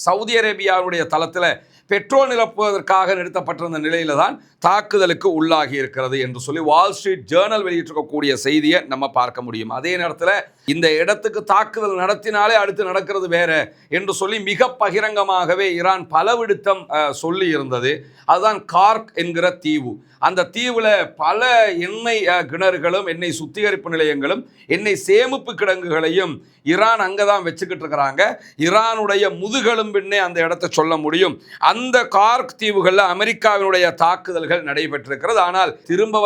Saudi அரேபியாவுடைய தளத்தில் petrol நிரப்புவதற்காக நிறுத்தப்பட்டிருந்த நிலையில தான் தாக்குதலுக்கு உள்ளாகி இருக்கிறது என்று சொல்லி வால் ஸ்ட்ரீட் ஜேர்னல் வெளியிட்டிருக்கக்கூடிய செய்தியை நம்ம பார்க்க முடியும். அதே நேரத்தில் இந்த இடத்துக்கு தாக்குதல் நடத்தினாலே அடுத்து நடக்கிறது வேற என்று சொல்லி மிக பகிரங்கமாகவே ஈரான் பலவிடுத்தம் சொல்லி இருந்தது. அதுதான் கார்க் என்கிற தீவு. அந்த தீவுல பல எண்ணெய் கிணறுகளும் எண்ணெய் சுத்திகரிப்பு நிலையங்களும் எண்ணெய் சேமிப்பு கிடங்குகளையும் ஈரான் அங்கதான் வச்சுக்கிட்டு இருக்கிறாங்க. ஈரானுடைய முதுகெலும்பின்னே அந்த இடத்தை சொல்ல முடியும். அந்த கார்க் தீவுகளில் அமெரிக்காவினுடைய தாக்குதல்கள் நடைபெற்றிருக்கிறது. ஆனால் திரும்ப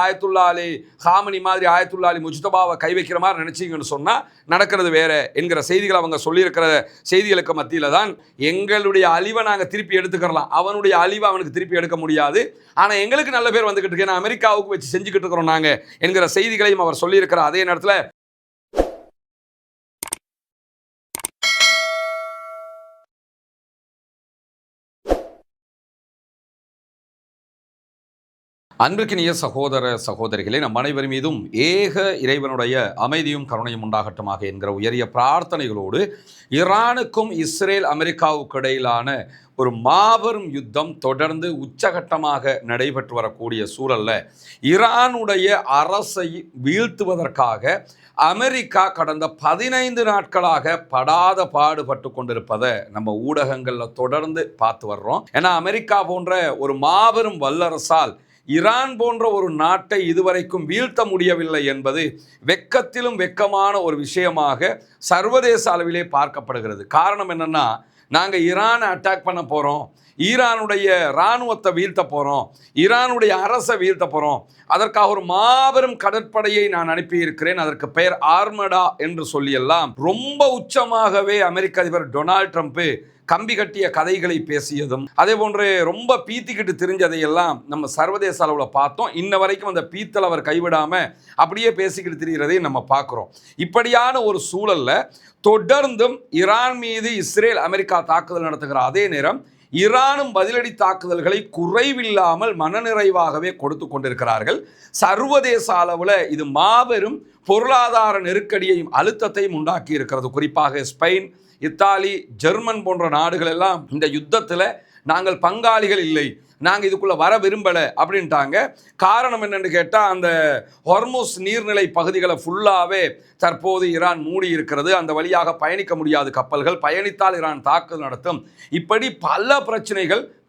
ஆயத்துல்லா அலி ஹாமனி மாதிரி ஆயத்துல்லா அலி முஜ்தபாவை கை வைக்கிற மாதிரி நினைச்சீங்கன்னு சொன்னா நடக்கிறது வேற என்கிற செய்திகள் அவங்க சொல்லியிருக்கிற செய்திகளுக்கு மத்தியில தான் எங்களுடைய அழிவை நாங்க திருப்பி எடுத்துக்கலாம், அவனுடைய அழிவை அவனுக்கு திருப்பி எடுக்க முடியாது, ஆனா எங்களுக்கு நல்ல பேர் வந்துகிட்டு இருக்கு, அமெரிக்காவுக்கு வச்சு செஞ்சுக்கிட்டு இருக்கிறோம் நாங்க என்கிற செய்திகளையும் அவர் சொல்லியிருக்கிறார். அதே நேரத்தில் அன்பிற்கினிய சகோதர சகோதரிகளே, நம் அனைவர் மீதும் ஏக இறைவனுடைய அமைதியும் கருணையும் உண்டாகட்டுமாக என்கிற உயரிய பிரார்த்தனைகளோடு ஈரானுக்கும் இஸ்ரேல் அமெரிக்காவுக்கு இடையிலான ஒரு மாபெரும் யுத்தம் தொடர்ந்து உச்சகட்டமாக நடைபெற்று வரக்கூடிய சூழல்ல ஈரானுடைய அரசை வீழ்த்துவதற்காக அமெரிக்கா கடந்த 15 நாட்களாக படாத பாடுபட்டு கொண்டிருப்பதை நம்ம ஊடகங்களில் தொடர்ந்து பார்த்து வர்றோம். ஏன்னா அமெரிக்கா போன்ற ஒரு மாபெரும் வல்லரசால் ஈரான் போன்ற ஒரு நாட்டை இதுவரைக்கும் வீழ்த்த முடியவில்லை என்பது வெக்கத்திலும் வெக்கமான ஒரு விஷயமாக சர்வதேச அளவிலே பார்க்கப்படுகிறது. காரணம் என்னன்னா, நாங்கள் ஈரானை அட்டாக் பண்ண போகிறோம், ஈரானுடைய இராணுவத்தை வீழ்த்த போகிறோம், ஈரானுடைய அரசை வீழ்த்த போகிறோம், அதற்காக ஒரு மாபெரும் கடற்படையை நான் அனுப்பியிருக்கிறேன், அதற்கு பெயர் ஆர்மடா என்று சொல்லியெல்லாம் ரொம்ப உச்சமாகவே அமெரிக்க அதிபர் டொனால்ட் ட்ரம்ப் கம்பி கட்டிய கதைகளை பேசியதும் அதே போன்று ரொம்ப பீத்திக்கிட்டு தெரிஞ்சதையெல்லாம் நம்ம சர்வதேச அளவில் பார்த்தோம். இன்ன வரைக்கும் அந்த பீத்தல் அவர் கைவிடாமல் அப்படியே பேசிக்கிட்டு திரிகிறதையும் நம்ம பார்க்குறோம். இப்படியான ஒரு சூழல்ல தொடர்ந்தும் ஈரான் மீது இஸ்ரேல் அமெரிக்கா தாக்குதல் நடத்துகிற அதே நேரம் ஈரானும் பதிலடி தாக்குதல்களை குறைவில்லாமல் மனநிறைவாகவே கொடுத்து கொண்டிருக்கிறார்கள். சர்வதேச அளவில் இது மாபெரும் பொருளாதார நெருக்கடியையும் அழுத்தத்தையும் உண்டாக்கி இருக்கிறது. குறிப்பாக ஸ்பெயின், இத்தாலி, ஜெர்மன் போன்ற நாடுகள் எல்லாம் இந்த யுத்தத்தில் நாங்கள் பங்காளிகள் இல்லை, நாங்கள் இதுக்குள்ளே வர விரும்பலை அப்படின்ட்டாங்க. காரணம் என்னென்னு கேட்டால், அந்த ஹொர்முஸ் நீர்நிலை பகுதிகளை ஃபுல்லாகவே தற்போது ஈரான் மூடி இருக்கிறது. அந்த வழியாக பயணிக்க முடியாது கப்பல்கள், பயணித்தால் ஈரான் தாக்குதல் நடத்தும். இப்படி பல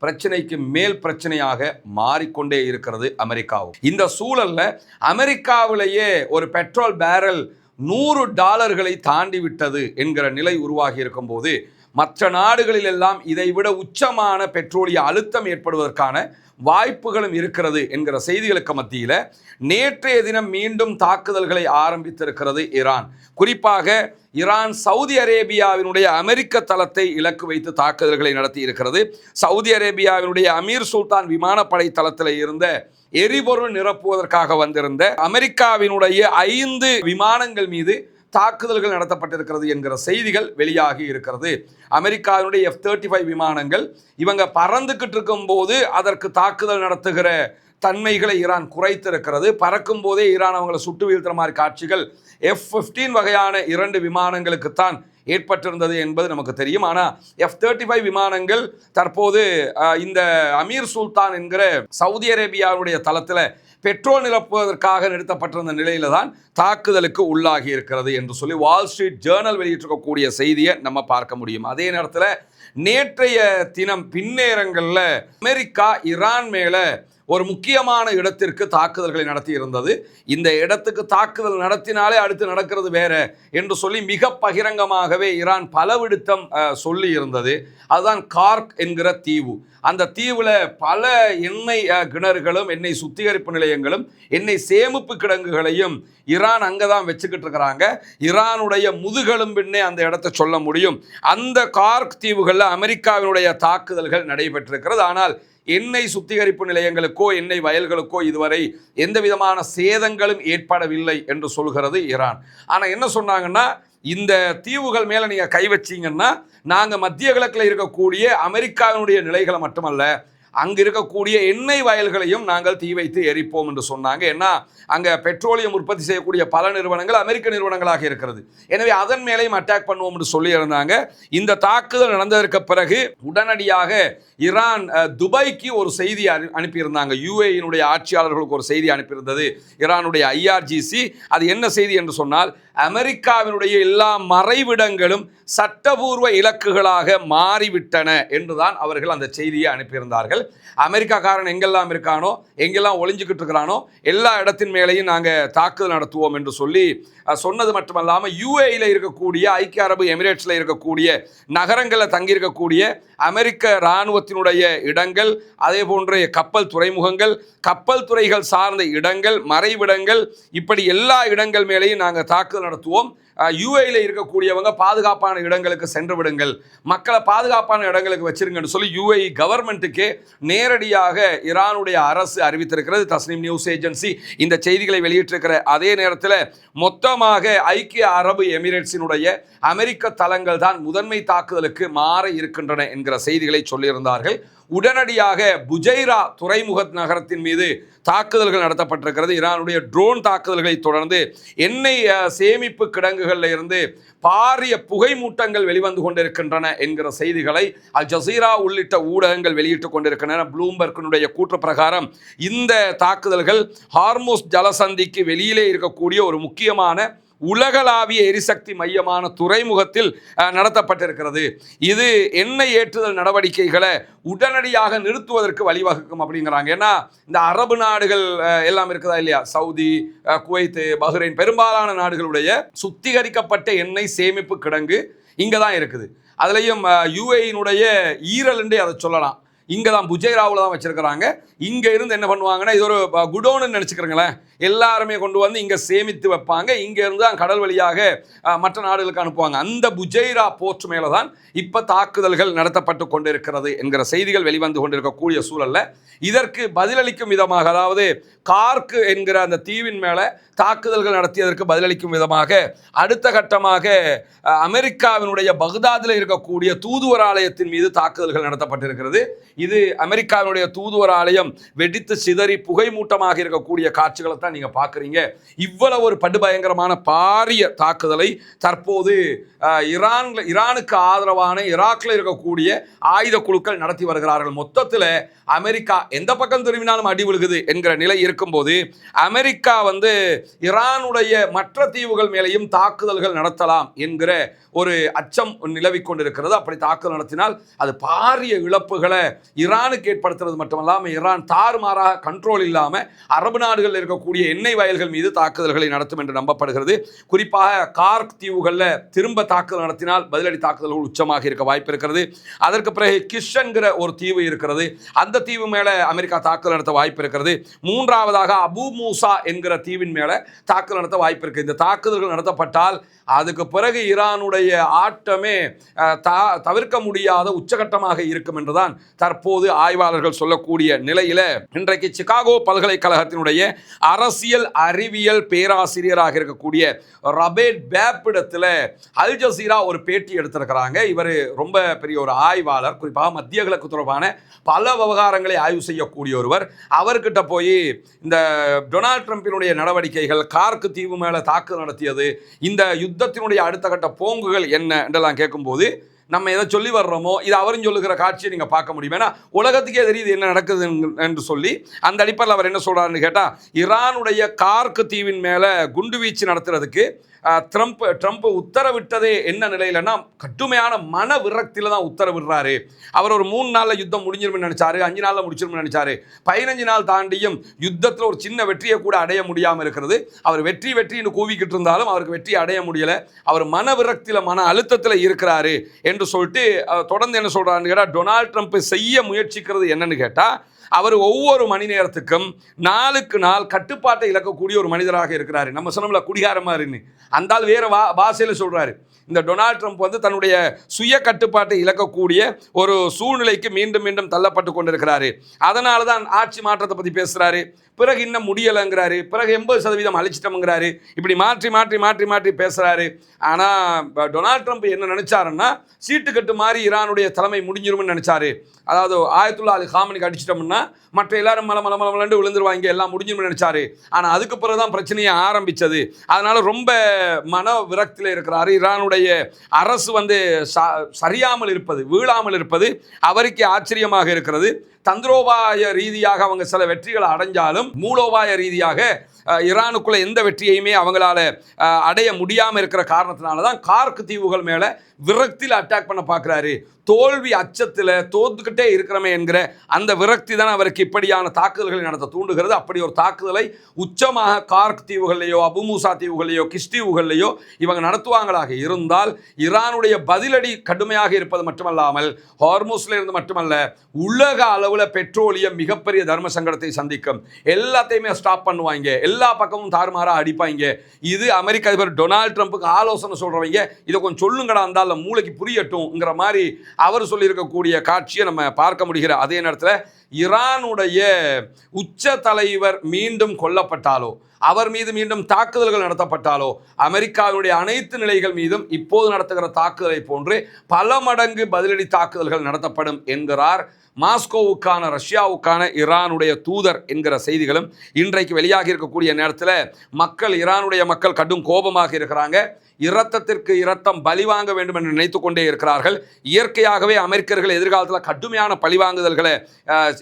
பிரச்சனைக்கு மேல் பிரச்சனையாக மாறிக்கொண்டே இருக்கிறது அமெரிக்காவும். இந்த சூழல்ல அமெரிக்காவிலேயே ஒரு பெட்ரோல் பேரல் $100 தாண்டி விட்டது என்கிற நிலை உருவாகி இருக்கும் போது மற்ற நாடுகளில் எல்லாம் இதைவிட உச்சமான பெட்ரோலிய அழுத்தம் ஏற்படுவதற்கான வாய்ப்புகளும் இருக்கிறது என்கிற செய்திகளுக்கு மத்தியில் நேற்றைய தினம் மீண்டும் தாக்குதல்களை ஆரம்பித்திருக்கிறது ஈரான். குறிப்பாக ஈரான் சவுதி அரேபியாவினுடைய அமெரிக்க தளத்தை இலக்கு வைத்து தாக்குதல்களை நடத்தி இருக்கிறது. சவுதி அரேபியாவினுடைய அமீர் சுல்தான் விமானப்படை தளத்தில் இருந்த எரிபொருள் நிரப்புவதற்காக வந்திருந்த அமெரிக்காவினுடைய 5 விமானங்கள் மீது தாக்குதல்கள் நடத்தப்பட்டிருக்கிறது என்கிற செய்திகள் வெளியாகி இருக்கிறது. அமெரிக்காவினுடைய F-35 விமானங்கள் இவங்க பறந்துகிட்டு இருக்கும் போது அதற்கு தாக்குதல் நடத்துகிற தன்மைகளை ஈரான் குறைத்திருக்கிறது. பறக்கும் போதே ஈரான் அவங்களை சுட்டு வீழ்த்துற மாதிரி காட்சிகள் F-15 வகையான 2 விமானங்களுக்குத்தான் ஏற்பட்டிருந்தது என்பது நமக்கு தெரியும். ஆனால் F-35 விமானங்கள் தற்போது இந்த அமீர் சுல்தான் என்கிற சவுதி அரேபியாவுடைய தளத்தில் பெட்ரோல் நிரப்புவதற்காக நிறுத்தப்பட்டிருந்த நிலையில தான் தாக்குதலுக்கு உள்ளாகி இருக்கிறது என்று சொல்லி வால் ஸ்ட்ரீட் ஜேர்னல் வெளியிட்டிருக்கக்கூடிய செய்தியை நம்ம பார்க்க முடியும். அதே நேரத்தில் நேற்றைய தினம் பின்னேரங்களில் அமெரிக்கா ஈரான் மேலே ஒரு முக்கியமான இடத்திற்கு தாக்குதல்களை நடத்தி இருந்தது. இந்த இடத்துக்கு தாக்குதல் நடத்தினாலே அடுத்து நடக்கிறது வேற என்று சொல்லி மிக பகிரங்கமாகவே ஈரான் பலவிடுத்தம் சொல்லி இருந்தது. அதுதான் கார்க் என்கிற தீவு. அந்த தீவுல பல எண்ணெய் கிணறுகளும் எண்ணெய் சுத்திகரிப்பு நிலையங்களும் எண்ணெய் சேமிப்பு கிடங்குகளையும் ஈரான் அங்கதான் வச்சுக்கிட்டு இருக்கிறாங்க. ஈரானுடைய முதுகெலும்பின்னே அந்த இடத்தை சொல்ல முடியும். அந்த கார்க் தீவுகளில் அமெரிக்காவினுடைய தாக்குதல்கள் நடைபெற்றிருக்கிறது. ஆனால் எண்ணெய் சுத்திகரிப்பு நிலையங்களுக்கோ எண்ணெய் வயல்களுக்கோ இதுவரை எந்த விதமான சேதங்களும் ஏற்படவில்லை என்று சொல்கிறது ஈரான். ஆனால் என்ன சொன்னாங்கன்னா, இந்த தீவுகள் மேலே நீங்கள் கை வச்சிங்கன்னா நாங்கள் மத்திய கிழக்கில் இருக்கக்கூடிய அமெரிக்காவினுடைய நிலைகளை மட்டுமல்ல, அங்கு இருக்கக்கூடிய எண்ணெய் வயல்களையும் நாங்கள் தீ வைத்து எரிப்போம் என்று சொன்னாங்க. ஏன்னா அங்கே பெட்ரோலியம் உற்பத்தி செய்யக்கூடிய பல நிறுவனங்கள் அமெரிக்க நிறுவனங்களாக இருக்கிறது. எனவே அதன் மேலேயும் அட்டாக் பண்ணுவோம் என்று சொல்லியிருந்தாங்க. இந்த தாக்குதல் நடந்ததற்கு பிறகு உடனடியாக ஈரான் துபாய்க்கு ஒரு செய்தி அனுப்பியிருந்தாங்க. யுஏஇனுடைய ஆட்சியாளர்களுக்கு ஒரு செய்தி அனுப்பியிருந்தது ஈரானுடைய IRGC. அது என்ன செய்தி என்று சொன்னால், அமெரிக்காவினுடைய எல்லா மறைவிடங்களும் சட்டபூர்வ இலக்குகளாக மாறிவிட்டன என்றுதான் அவர்கள் அந்த செய்தியை அனுப்பியிருந்தார்கள். அமெரிக்காக்காரன் எங்கெல்லாம் இருக்கானோ, எங்கெல்லாம் ஒளிஞ்சுக்கிட்டு இருக்கிறானோ எல்லா இடத்தின் மேலேயும் நாங்கள் தாக்குதல் நடத்துவோம் என்று சொல்லி சொன்னது மட்டுமல்லாமல், யுஏஇல இருக்கக்கூடிய, ஐக்கிய அரபு எமிரேட்ஸில் இருக்கக்கூடிய நகரங்களில் தங்கியிருக்கக்கூடிய அமெரிக்க இராணுவத்தினுடைய இடங்கள், அதே போன்ற கப்பல் துறைமுகங்கள், கப்பல் துறைகள் சார்ந்த இடங்கள், மறைவிடங்கள், இப்படி எல்லா இடங்கள் மேலேயும் நாங்கள் தாக்குதல் நடத்துவோம். யுஏஇல இருக்கக்கூடியவங்க பாதுகாப்பான இடங்களுக்கு சென்று விடுங்கள், மக்களை பாதுகாப்பான இடங்களுக்கு வச்சிருங்கன்னு சொல்லி யுஏஇ கவர்மெண்ட்டுக்கே நேரடியாக ஈரானுடைய அரசு அறிவித்திருக்கிறது. தஸ்னீம் நியூஸ் ஏஜென்சி இந்த செய்திகளை வெளியிட்டிருக்கிற அதே நேரத்தில் மொத்தமாக ஐக்கிய அரபு எமிரேட்ஸினுடைய அமெரிக்க தளங்கள் தான் முதன்மை தாக்குதலுக்கு மாற இருக்கின்றன என்கிற செய்திகளை சொல்லியிருந்தார்கள். உடனடியாக புஜைரா துறைமுக நகரத்தின் மீது தாக்குதல்கள் நடத்தப்பட்டிருக்கிறது. ஈரானுடைய ட்ரோன் தாக்குதல்களை தொடர்ந்து எண்ணெய் சேமிப்பு கிடங்குகளில் இருந்து பாரிய புகை மூட்டங்கள் வெளிவந்து கொண்டிருக்கின்றன என்கிற செய்திகளை அல் ஜசீரா உள்ளிட்ட ஊடகங்கள் வெளியிட்டுக் கொண்டிருக்கின்றன. ப்ளூம்பர்க்கினுடைய கூற்று பிரகாரம் இந்த தாக்குதல்கள் ஹார்முஸ் ஜலசந்திக்கு வெளியிலே இருக்கக்கூடிய ஒரு முக்கியமான உலகளாவிய எரிசக்தி மையமான துறைமுகத்தில் நடத்தப்பட்டிருக்கிறது. இது எண்ணெய் ஏற்றுதல் நடவடிக்கைகளை உடனடியாக நிறுத்துவதற்கு வழிவகுக்கும் அப்படிங்கிறாங்க. ஏன்னா இந்த அரபு நாடுகள் எல்லாம் இருக்குதா இல்லையா, சவுதி, குவைத், பஹ்ரைன், பெரும்பாலான நாடுகளுடைய சுத்திகரிக்கப்பட்ட எண்ணெய் சேமிப்பு கிடங்கு இங்கே தான் இருக்குது. அதுலேயும் யுஏஇனுடைய ஈரல்ன்றே அதை சொல்லலாம். இங்கே தான் புஜைராவில் தான் வச்சிருக்கிறாங்க. இங்கே இருந்து என்ன பண்ணுவாங்கன்னா, இது ஒரு குடோன்னு நினச்சிக்கிறீங்களேன், எல்லாருமே கொண்டு வந்து இங்கே சேமித்து வைப்பாங்க. இங்கே இருந்து தான் கடல் வழியாக மற்ற நாடுகளுக்கு அனுப்புவாங்க. அந்த புஜைரா போர்ட் மேலே தான் இப்போ தாக்குதல்கள் நடத்தப்பட்டு கொண்டிருக்கிறது என்கிற செய்திகள் வெளிவந்து கொண்டிருக்கக்கூடிய சூழலில் இதற்கு பதிலளிக்கும் விதமாக, அதாவது கார்க் என்கிற அந்த தீவின் மேலே தாக்குதல்கள் நடத்தியதற்கு பதிலளிக்கும் விதமாக அடுத்த கட்டமாக அமெரிக்காவினுடைய பக்தாதில் இருக்கக்கூடிய தூதுவர் ஆலயத்தின் மீது தாக்குதல்கள் நடத்தப்பட்டிருக்கிறது. இது அமெரிக்காவினுடைய தூதுவர் ஆலயம் வெடித்து சிதறி புகை மூட்டமாக இருக்கக்கூடிய காட்சிகளை தான் நீங்கள் பார்க்குறீங்க. இவ்வளவு ஒரு படுபயங்கரமான பாரிய தாக்குதலை தற்போது ஈரானுக்கு ஆதரவான ஈராக்கில் இருக்கக்கூடிய ஆயுத குழுக்கள் நடத்தி வருகிறார்கள். மொத்தத்தில் அமெரிக்கா எந்த பக்கம் திரும்பினாலும் அடி விழுகுது என்கிற நிலை இருக்கும்போது, அமெரிக்கா ஈரானுடைய மற்ற தீவுகள் மேலேயும் தாக்குதல்கள் நடத்தலாம் என்கிற ஒரு அச்சம் நிலவிக் கொண்டிருக்கிறது. அப்படி தாக்குதல் நடத்தினால் அது பாரிய இழப்புகளை ஈரானுக்கு ஏற்படுத்துறது மட்டுமல்லாமல், ஈரான் தாறுமாறாக கண்ட்ரோல் இல்லாமல் அரபு நாடுகளில் இருக்கக்கூடிய எண்ணெய் வயல்கள் மீது தாக்குதல்களை நடத்தும் என்று நம்பப்படுகிறது. குறிப்பாக கார்க் தீவுகளில் திரும்ப தாக்குதல் நடத்தினால் பதிலடி தாக்குதல்கள் உச்சமாக இருக்க வாய்ப்பு இருக்கிறது. அதற்கு பிறகு கிஷ் என்கிற ஒரு தீவு இருக்கிறது, அந்த தீவு மேலே அமெரிக்கா தாக்குதல் நடத்த வாய்ப்பு இருக்கிறது. மூன்றாவதாக அபு மூசா என்கிற தீவின் மேலே தாக்குதல் நடத்த வாய்ப்பு இருக்குது. இந்த தாக்குதல்கள் நடத்தப்பட்டால் அதுக்கு பிறகு ஈரானுடைய ஆட்டமே தவிர்க்க முடியாத உச்சகட்டமாக இருக்கும் என்றுதான் தற்போது ஆய்வாளர்கள் சொல்லக்கூடிய நிலையில, இன்றைக்கு சிகாகோ பல்கலைக்கழகத்தினுடைய அரசியல் அறிவியல் பேராசிரியராக இருக்கக்கூடிய ரபேட் பேப்பிடத்தில் அல் ஜசீரா ஒரு பேட்டி எடுத்திருக்கிறாங்க. இவர் ரொம்ப பெரிய ஒரு ஆய்வாளர், குறிப்பாக மத்திய கிழக்கு தொடர்பான பல விவகாரங்களை ஆய்வு செய்யக்கூடிய ஒருவர். அவர்கிட்ட போய் இந்த டொனால்ட் ட்ரம்பினுடைய நடவடிக்கைகள், கார்க் தீவு மேலே தாக்குதல் நடத்தியது, இந்த யுத்தத்தினுடைய அடுத்த கட்ட போங்குகள் என்ன என்றெல்லாம் கேட்கும்போது, நம்ம எதை சொல்லி வர்றோமோ இது அவரும் சொல்லுகிற காட்சியை நீங்கள் பார்க்க முடியும். ஏன்னா உலகத்துக்கே தெரியுது என்ன நடக்குது என்று சொல்லி அந்த அடிப்படையில் அவர் என்ன சொல்கிறாருன்னு கேட்டால், ஈரானுடைய கார்க் தீவின் மேலே குண்டுவீச்சு நடத்துறதுக்கு ட்ரம்ப் உத்தரவிட்டதே என்ன நிலையிலன்னா, கடுமையான மன விரக்தியில் தான் உத்தரவிடுறாரு. அவர் ஒரு 3 நாளில் யுத்தம் முடிஞ்சிரும்னு நினைச்சாரு, 5 நாளில் முடிச்சிரும்னு நினைச்சாரு. 15 நாள் தாண்டியும் யுத்தத்தில் ஒரு சின்ன வெற்றியை கூட அடைய முடியாமல் இருக்கிறது. அவர் வெற்றின்னு கூவிக்கிட்டு இருந்தாலும் அவருக்கு வெற்றி அடைய முடியலை. அவர் மன விரக்தியில், மன அழுத்தத்தில் இருக்கிறாரு என்று சொல்லிட்டு தொடர்ந்து என்ன சொல்கிறாருன்னு கேட்டால், டொனால்ட் ட்ரம்ப் செய்ய முயற்சிக்கிறது என்னன்னு கேட்டால், அவர் ஒவ்வொரு மணி நேரத்துக்கும் நாளுக்கு நாள் கட்டுப்பாட்டை இழக்கக்கூடிய ஒரு மனிதராக இருக்கிறாரு. நம்ம சொன்னோம்ல குடிகாரமாக இருந்து, அந்த ஆள் வேறு பாஷையில் சொல்கிறாரு, இந்த டொனால்ட் ட்ரம்ப் வந்து தன்னுடைய சுய கட்டுப்பாட்டை இழக்கக்கூடிய ஒரு சூழ்நிலைக்கு மீண்டும் மீண்டும் தள்ளப்பட்டு கொண்டிருக்கிறாரு. அதனால தான் ஆட்சி மாற்றத்தை பற்றி பேசுகிறாரு. பிறகு இன்னும் முடியலைங்கிறாரு, பிறகு 80% அழிச்சிட்டோம்ங்கிறாரு. இப்படி மாற்றி மாற்றி மாற்றி மாற்றி பேசுகிறாரு. ஆனால் டொனால்ட் ட்ரம்ப் என்ன நினைச்சாருன்னா, சீட்டு கட்டு மாதிரி ஈரானுடைய தலைமை முடிஞ்சிரும்னு நினைச்சாரு. அதாவது ஆயத்துல்லா அலி காமனிக்கு அடிச்சிட்டோம்னா மற்ற எல்லாரும் மலமலமலண்டு விழுந்துருவாங்க, எல்லாம் முடிஞ்சிரும்னு நினைச்சாரு. ஆனால் அதுக்கு பிறகுதான் பிரச்சனையை ஆரம்பிச்சது. அதனால ரொம்ப மன விரக்தியில் இருக்கிறாரு. ஈரானுடைய அரசு வந்து சரியாமல் இருப்பது, வீழாமல் இருப்பது அவருக்கு ஆச்சரியமாக இருக்கிறது. தந்திரோபாய ரீதியாக அவங்க சில வெற்றிகளை அடைஞ்சாலும் மூலோபாய ரீதியாக ஈரானுக்குள்ள எந்த வெற்றியையுமே அவங்களால அடைய முடியாமல் இருக்கிற காரணத்தினால தான் கார்க் தீவுகள் மேலே விரக்தியில் அட்டாக் பண்ண பார்க்குறாரு. தோல்வி அச்சத்தில் தோத்துக்கிட்டே இருக்கிறமே என்கிற அந்த விரக்தி தான் அவருக்கு இப்படியான தாக்குதல்களை நடத்த தூண்டுகிறது. அப்படி ஒரு தாக்குதலை உச்சமாக கார்க் தீவுகள்லையோ அபுமூசா தீவுகள்லையோ கிஷ்தீவுகள்லையோ இவங்க நடத்துவாங்களாக இருந்தால் ஈரானுடைய பதிலடி கடுமையாக இருப்பது மட்டுமல்லாமல் ஹார்மூஸ்ல இருந்து மட்டுமல்ல உலக அளவில் பெட்ரோலியம் மிகப்பெரிய தர்ம சங்கடத்தை சந்திக்கும். எல்லாத்தையுமே ஸ்டாப் பண்ணுவாங்க, எல்லா பக்கமும் தாறுமாறாக அடிப்பாங்க. இது அமெரிக்க அதிபர் டொனால்ட் ட்ரம்ப்புக்கு ஆலோசனை சொல்றவங்க இதை கொஞ்சம் சொல்லுங்கடா, இருந்தாலும் மூளைக்கு புரியட்டும்ங்கிற மாதிரி அவர் சொல்லியிருக்கக்கூடிய காட்சியை நம்ம பார்க்க முடிகிற அதே நேரத்தில் ஈரானுடைய உச்ச தலைவர் மீண்டும் கொல்லப்பட்டாலோ, அவர் மீது மீண்டும் தாக்குதல்கள் நடத்தப்பட்டாலோ, அமெரிக்காவுடைய அனைத்து நிலைகள் மீதும் இப்போது நடத்துகிற தாக்குதலை போன்று பல மடங்கு பதிலடி தாக்குதல்கள் நடத்தப்படும் என்கிறார் மாஸ்கோவுக்கான ரஷ்யாவுக்கான ஈரானுடைய தூதர் என்கிற செய்திகளும் இன்றைக்கு வெளியாகி இருக்கக்கூடிய நேரத்தில் ஈரானுடைய மக்கள் கடும் கோபமாக இருக்கிறாங்க. இரத்தத்திற்கு இரத்தம் பழிவாங்க வேண்டும் என்று நினைத்து கொண்டே இருக்கிறார்கள். இயற்கையாகவே அமெரிக்கர்கள் எதிர்காலத்தில் கடுமையான பழிவாங்குதல்களை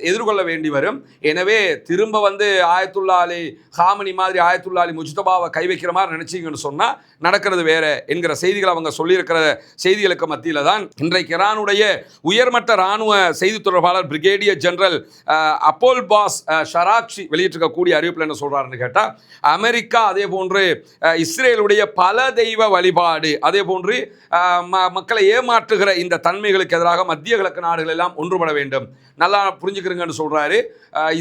எதிர்கொள்ள வேண்டி வரும். எனவே திரும்ப வந்து ஆயத்துல்லா அலி காமனி மாதிரி ஆயத்துல்லா அலி முஜ்தபாவை கை வைக்கிற மாதிரி நினைச்சிங்கன்னு சொன்னால் நடக்கிறது வேற என்கிற செய்திகள் அவங்க சொல்லியிருக்கிற செய்திகளுக்கு மத்தியில் தான் இன்றைக்கு ஈரானுடைய உயர்மட்ட இராணுவ செய்தி தொடர்பாளர் பிரிகேடியர் ஜெனரல் அப்போல் பாஸ் ஷராக்ஷி வெளியிட்டிருக்கக்கூடிய அறிவிப்பில் என்ன சொல்றாருன்னு கேட்டால், அமெரிக்கா அதே போன்று இஸ்ரேலுடைய பல தெய்வ வழிபாடு அதே போன்று மக்களை ஏமாற்றுகிற இந்த தன்மைகளுக்கு எதிராக மத்திய கிழக்கு நாடுகள் எல்லாம் ஒன்றுபட வேண்டும். நல்லா புரிஞ்சுக்கிறீங்கன்னு சொல்றாரு.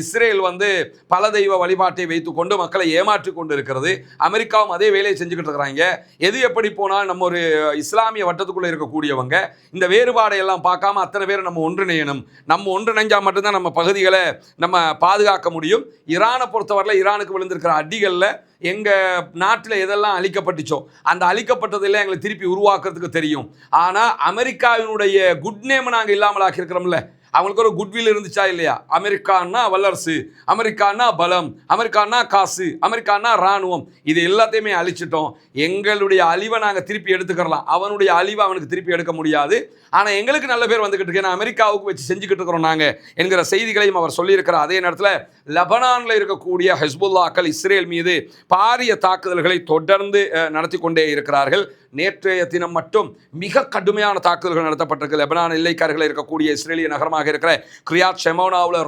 இஸ்ரேல் வந்து பல தெய்வ வழிபாட்டை வைத்துக்கொண்டு மக்களை ஏமாற்றி கொண்டு இருக்கிறது. அமெரிக்காவும் அதே வேலையை செஞ்சுக்கிட்டு இருக்கிறாங்க. எது எப்படி போனால் நம்ம ஒரு இஸ்லாமிய வட்டத்துக்குள்ளே இருக்கக்கூடியவங்க இந்த வேறுபாடை எல்லாம் பார்க்காம அத்தனை பேர் நம்ம ஒன்றிணையணும். நம்ம ஒன்றிணைஞ்சால் மட்டும்தான் நம்ம பகுதிகளை நம்ம பாதுகாக்க முடியும். ஈரானை பொறுத்தவரையில் ஈரானுக்கு விழுந்திருக்கிற அடிகளில் எங்கள் நாட்டில் எதெல்லாம் அழிக்கப்பட்டுச்சோ அந்த அழிக்கப்பட்டதெல்லாம் எங்களை திருப்பி உருவாக்குறதுக்கு தெரியும். ஆனால் அமெரிக்காவினுடைய குட் நேம் நாங்கள் இல்லாமல் ஆக்கியிருக்கிறோம்ல, அவங்களுக்கு ஒரு குட்வில் இருந்துச்சா இல்லையா? அமெரிக்கான்னா வல்லரசு, அமெரிக்கான்னா பலம், அமெரிக்கான்னா காசு, அமெரிக்கான்னா இராணுவம், இது எல்லாத்தையுமே அழிச்சிட்டோம். எங்களுடைய அழிவை நாங்கள் திருப்பி எடுத்துக்கிறலாம், அவனுடைய அழிவை அவனுக்கு திருப்பி எடுக்க முடியாது. ஆனால் எங்களுக்கு நல்ல பேர் வந்துக்கிட்டு இருக்கு, அமெரிக்காவுக்கு வச்சு செஞ்சுக்கிட்டு இருக்கிறோம் நாங்கள் என்கிற செய்திகளையும் அவர் சொல்லியிருக்கிறார். அதே நேரத்தில் லெபனானில் இருக்கக்கூடிய ஹெஸ்புல்லாக்கள் இஸ்ரேல் மீது பாரிய தாக்குதல்களை தொடர்ந்து நடத்தி கொண்டே இருக்கிறார்கள். நேற்றைய தினம் மட்டும் மிக கடுமையான தாக்குதல்கள் நடத்தப்பட்டிருக்கு. லெபனான் எல்லைக்காரர்கள் இருக்கக்கூடிய இஸ்ரேலிய நகரமாக இருக்கிற கிரியாத் ஷெமோனாவில்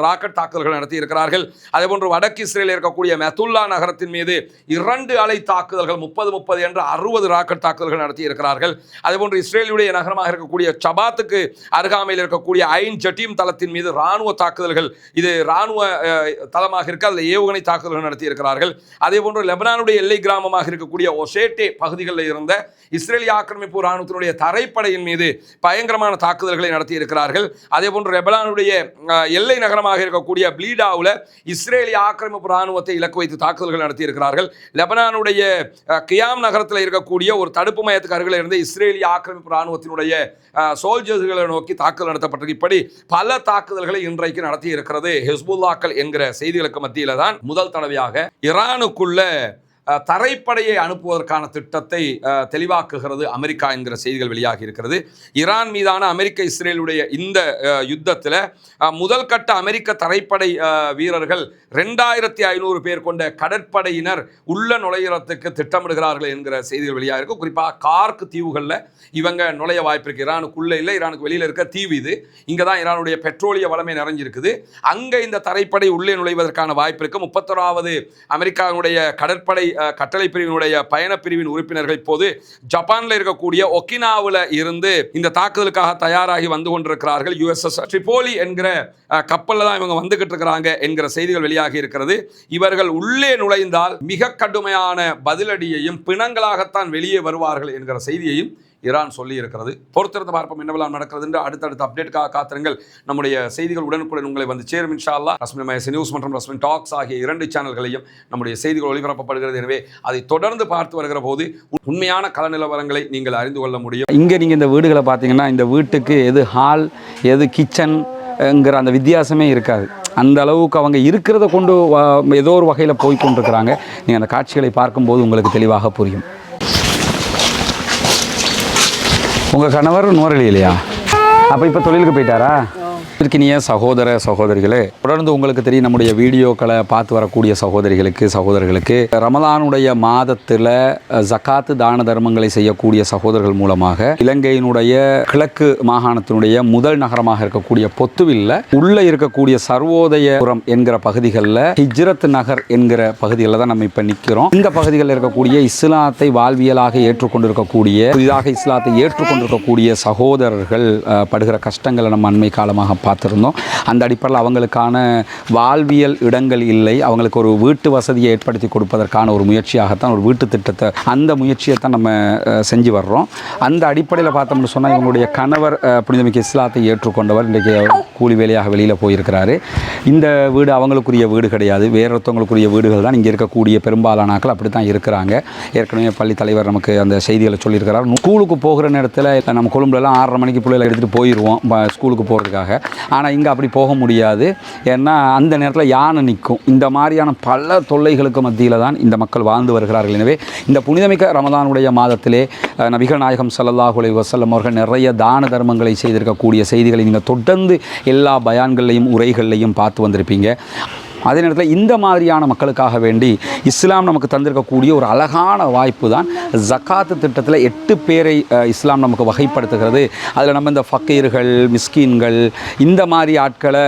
ராக்கெட் தாக்குதல்கள் நடத்தி இருக்கிறார்கள். அதேபோன்று வடக்கு இஸ்ரேலில் இருக்கக்கூடிய மெத்துல்லா நகரத்தின் மீது 2 அலை தாக்குதல்கள் 30 என்று 60 ராக்கெட் தாக்குதல்கள் நடத்தி இருக்கிறார்கள். அதேபோன்று இஸ்ரேலுடைய நகரமாக இருக்கக்கூடிய சபாத்துக்கு அருகாமையில் இருக்கக்கூடிய ஐன் ஜட்டீம் தளத்தின் மீது இராணுவ தாக்குதல்கள், இது இராணுவ தளமாக இருக்க அதில் ஏவுகணை தாக்குதல்கள் நடத்தி இருக்கிறார்கள். அதேபோன்று லெபனானுடைய எல்லை கிராமமாக இருக்கக்கூடிய ஒசேட்டே பகுதிகளில் இருந்த இஸ்ரேலிய ஆக்கிரமிப்பு இராணுவத்தினுடைய தரைப்படையின் மீது பயங்கரமான தாக்குதல்களை நடத்தி இருக்கிறார்கள். அதே போன்று லெபனானுடைய எல்லை நகரமாக இருக்கக்கூடிய பிளீடாவில் இஸ்ரேலிய ஆக்கிரமிப்பு இராணுவத்தை இலக்கு வைத்து தாக்குதல்கள் நடத்தி இருக்கிறார்கள். லெபனானுடைய கியாம் நகரத்தில் இருக்கக்கூடிய ஒரு தடுப்பு மையத்துக்கு அருகில் இருந்து இஸ்ரேலிய ஆக்கிரமிப்பு இராணுவத்தினுடைய சோல்ஜர்ஸ்களை நோக்கி தாக்குதல் நடத்தப்பட்டிருக்கு. இப்படி பல தாக்குதல்களை இன்றைக்கு நடத்தி இருக்கிறது ஹெஸ்புல்லாக்கள் என்கிற செய்திகளுக்கு மத்தியில் தான் முதல் தடவையாக ஈரானுக்குள்ள தரைப்படையை அனுப்புவதற்கான திட்டத்தை தெளிவாக்குகிறது அமெரிக்கா என்கிற செய்திகள் வெளியாகி இருக்கிறது. ஈரான் மீதான அமெரிக்க இஸ்ரேலுடைய இந்த யுத்தத்தில் முதல் கட்ட அமெரிக்க தரைப்படை வீரர்கள் 2500 பேர் கொண்ட கடற்படையினர் உள்ள நுழையிறதுக்கு திட்டமிடுகிறார்கள் என்கிற செய்திகள் வெளியாக இருக்கும். குறிப்பாக கார்க் தீவுகளில் இவங்க நுழைய வாய்ப்பு இருக்குது. ஈரானுக்குள்ளே இல்லை, ஈரானுக்கு வெளியில் இருக்க தீவு இது. இங்கே தான் ஈரானுடைய பெட்ரோலிய வளமே நிறைஞ்சிருக்குது. அங்கே இந்த தரைப்படை உள்ளே நுழைவதற்கான வாய்ப்பு இருக்குது. 31வது அமெரிக்காவுடைய கடற்படை கட்டளை பிரிவினுடைய பயண பிரிவின் உறுப்பினர்கள் இப்போது ஜப்பானில் இருக்கக்கூடிய ஒகினாவில் இருந்து இந்த தாக்குதலுக்காக தயாராகி வந்து கொண்டிருக்கிறார்கள். USS ட்ரிபோலி என்கிற கப்பலில் தான் இவங்க வந்துகிட்டு இருக்கிறாங்க என்கிற செய்திகள் வெளியாகி இருக்கிறது. இவர்கள் உள்ளே நுழைந்தால் மிக கடுமையான பதிலடியையும் பிணங்களாகத்தான் வெளியே வருவார்கள் என்கிற செய்தியையும் ஈரான் சொல்லி இருக்கிறது. பொறுத்திருந்து பார்ப்போம் என்னவெல்லாம் நடக்கிறது என்று. அடுத்தடுத்த அப்டேட்டுக்காக காத்திருங்கள். நம்முடைய செய்திகள் உடனுக்குடன் உங்களை வந்து சேரும் இன்ஷா அல்லாஹ். ரஸ்மின் மைஸ் நியூஸ் மற்றும் ரஸ்மின் டாக்ஸ் ஆகிய 2 சேனல்களையும் நம்முடைய செய்திகள் ஒளிபரப்பப்படுகிறது. எனவே அதை தொடர்ந்து பார்த்து வருகிற போது உண்மையான கள நிலவரங்களை நீங்கள் அறிந்து கொள்ள முடியும். இங்கே நீங்கள் இந்த வீடுகளை பார்த்தீங்கன்னா இந்த வீட்டுக்கு எது ஹால் எது கிச்சன்ங்கிற அந்த வித்தியாசமே இருக்காது. அந்த அளவுக்கு அவங்க இருக்கிறத கொண்டு ஏதோ ஒரு வகையில் போய் கொண்டிருக்கிறாங்க. நீங்கள் அந்த காட்சிகளை பார்க்கும்போது உங்களுக்கு தெளிவாக புரியும். உங்கள் கணவர் நுவரெலியிலையா? அப்போ இப்போ தொழிலுக்கு போயிட்டாரா? இனிய சகோதர சகோதரிகளே, தொடர்ந்து உங்களுக்கு தெரியும் நம்முடைய வீடியோக்களை பார்த்து வரக்கூடிய சகோதரர்களுக்கு ரமலானுடைய மாதத்தில் ஜகாத்து தான தர்மங்களை செய்யக்கூடிய சகோதரர்கள் மூலமாக இலங்கையினுடைய கிழக்கு மாகாணத்தினுடைய முதல் நகரமாக இருக்கக்கூடிய பொத்துவில்ல உள்ள இருக்கக்கூடிய சர்வோதயபுரம் என்கிற பகுதிகளில் ஹிஜ்ரத் நகர் என்கிற பகுதிகளில் தான் நம்ம இப்போ நிற்கிறோம். இந்த பகுதிகளில் இருக்கக்கூடிய இஸ்லாத்தை வாழ்வியலாக ஏற்றுக்கொண்டிருக்கக்கூடிய புதிதாக இஸ்லாத்தை ஏற்றுக்கொண்டிருக்கக்கூடிய சகோதரர்கள் படுகிற கஷ்டங்களை நம்ம அண்மை காலமாக பார்த்துருந்தோம். அந்த அடிப்படையில் அவங்களுக்கான வாழ்வியல் இடங்கள் இல்லை. அவங்களுக்கு ஒரு வீட்டு வசதியை ஏற்படுத்தி கொடுப்பதற்கான ஒரு முயற்சியாகத்தான் ஒரு வீட்டு திட்டத்தை அந்த முயற்சியை தான் நம்ம செஞ்சு வர்றோம். அந்த அடிப்படையில் பார்த்தோம்னு சொன்னால் இவங்களுடைய கணவர் புனிதமிக்க இஸ்லாத்தை ஏற்றுக்கொண்டவர் இன்றைக்கு கூலி வேலையாக வெளியில் போயிருக்கிறாரு. இந்த வீடு அவங்களுக்குரிய வீடு கிடையாது, வேறொருத்தவங்களுக்குரிய வீடுகள் தான். இங்கே இருக்கக்கூடிய பெரும்பாலானாக்கள் அப்படி தான் இருக்கிறாங்க. ஏற்கனவே பள்ளி தலைவர் நமக்கு அந்த செய்திகளை சொல்லியிருக்கிறார். ஸ்கூலுக்கு போகிற நேரத்தில் நம்ம கொழும்புலாம் 6:30 மணிக்கு பிள்ளைகளை எடுத்துகிட்டு போயிடுவோம் ஸ்கூலுக்கு போகிறதுக்காக. ஆனால் இங்கே அப்படி போக முடியாது. ஏன்னா அந்த நேரத்தில் யானை நிற்கும். இந்த மாதிரியான பல தொல்லைகளுக்கு மத்தியில் தான் இந்த மக்கள் வாழ்ந்து வருகிறார்கள். எனவே இந்த புனிதமிக்க ரமலானுடைய மாதத்திலே நபிகள் நாயகம் ஸல்லல்லாஹு அலைஹி வஸல்லம் அவர்கள் நிறைய தான தர்மங்களை செய்திருக்கக்கூடிய செய்திகளை நீங்கள் தொடர்ந்து எல்லா பயான்கள்லையும் உரைகள்லையும் பார்த்து வந்திருப்பீங்க. அதே நேரத்தில் இந்த மாதிரியான மக்களுக்காக வேண்டி இஸ்லாம் நமக்கு தந்திருக்கக்கூடிய ஒரு அழகான வாய்ப்பு தான் ஜகாத்து திட்டத்தில் 8 பேரை இஸ்லாம் நமக்கு வகைப்படுத்துகிறது. அதில் நம்ம இந்த ஃபக்கீர்கள் மிஸ்கீன்கள் இந்த மாதிரி ஆட்களை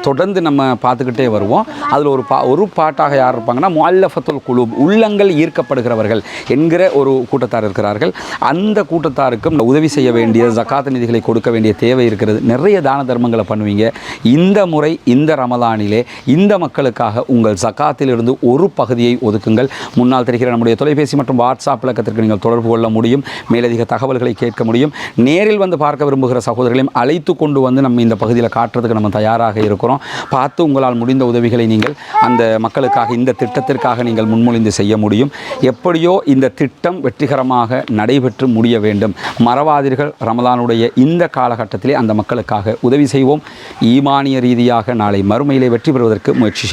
தொடர்ந்து நம்ம பார்த்துக்கிட்டே வருவோம். அதில் ஒரு பாட்டாக யார் இருப்பாங்கன்னா முஅல்லஃபத்துல் குலூப் உள்ளங்கள் ஈர்க்கப்படுகிறவர்கள் என்கிற ஒரு கூட்டத்தார் இருக்கிறார்கள். அந்த கூட்டத்தாருக்கும் உதவி செய்ய வேண்டிய ஜகாத்து நிதிகளை கொடுக்க வேண்டிய தேவை இருக்கிறது. நிறைய தான தர்மங்களை பண்ணுவீங்க. இந்த முறை இந்த ரமலானிலே இந்த மக்களுக்காக உங்கள் ஜகாத்திலிருந்து ஒரு பகுதியை ஒதுக்குங்கள். முன்னால் தெரிகிற நம்முடைய தொலைபேசி மற்றும் வாட்ஸ்அப் இலக்கத்திற்கு நீங்கள் தொடர்பு கொள்ள முடியும். மேலதிக தகவல்களை கேட்க முடியும். நேரில் வந்து பார்க்க விரும்புகிற சகோதரர்களையும் அழைத்து கொண்டு வந்து நம்ம இந்த பகுதியில் காட்டுறதுக்கு நம்ம தயாராக இருக்கிறோம். பார்த்து உங்களால் முடிந்த உதவிகளை நீங்கள் அந்த மக்களுக்காக இந்த திட்டத்திற்காக நீங்கள் முன்மொழிந்து செய்ய முடியும். எப்படியோ இந்த திட்டம் வெற்றிகரமாக நடைபெற்று முடிய வேண்டும். மறவாதீர்கள், ரமலானுடைய இந்த காலகட்டத்திலே அந்த மக்களுக்காக உதவி செய்வோம். ஈமானிய ரீதியாக நாளை மறுமையிலே வெற்றி பெறுவதற்கு முயற்சி